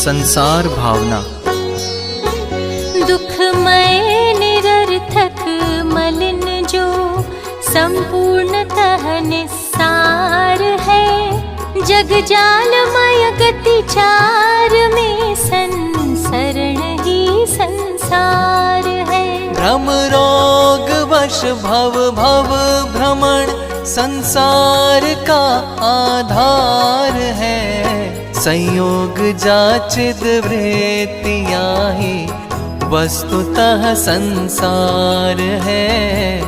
संसार भावना। दुखमय निरर्थक मलिन जो संपूर्णतः निस्सार है, जग जालमय गति चार में संसरण ही संसार है। भ्रम रोग वश भव भव भ्रमण संसार का आधार है। संयोग जाचिद वृत्तियाँ ही वस्तुतः संसार है,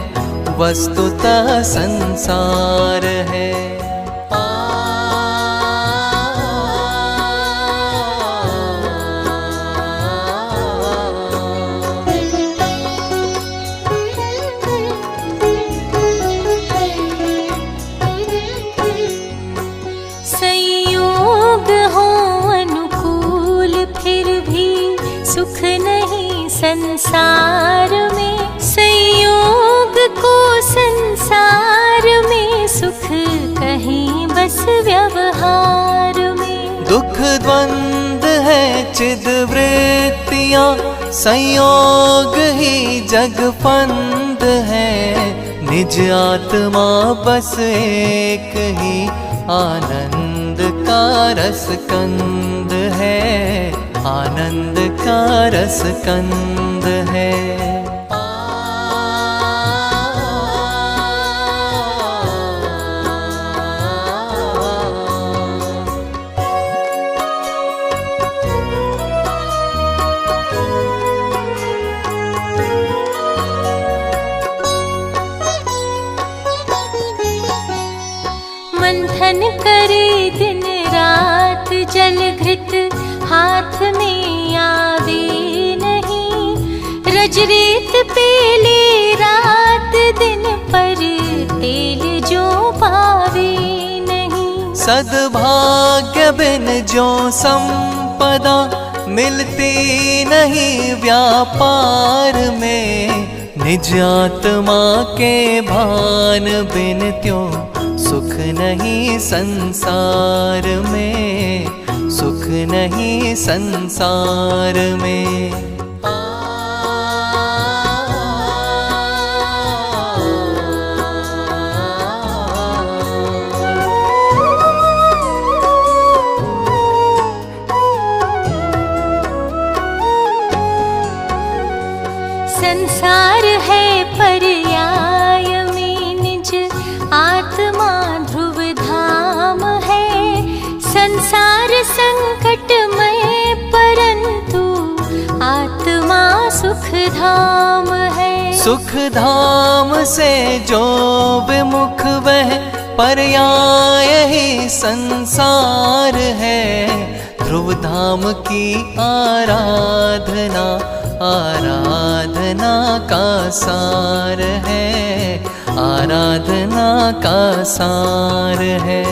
वस्तुतः संसार है। संयोग हो अनुकूल फिर भी सुख नहीं संसार में, संयोग को संसार में सुख कहीं बस व्यवहार में। दुख द्वंद है चिद वृत्तियाँ, संयोग ही जग फंद है। निज आत्मा बस एक ही आनंद का रस कंद है, आनंद का रस कंद है। मंथन करे दिन रात जल घृत हाथ में आवे नहीं, रजरेत पेले रात दिन पर तेल जो पावे नहीं। सद्भाग्य बिन जो संपदा मिलती नहीं व्यापार में। निज आत्मा के भान बिन त्यों सुख नहीं संसार में, सुख नहीं संसार में। संसार है पर्याय में निज आत्मा ध्रुव धाम है। संसार संकटमय परंतु आत्मा सुख धाम है। सुख धाम से जो विमुख वह पर्याय ही संसार है। ध्रुव धाम की आराधना आराधना का सार है, आराधना का सार है।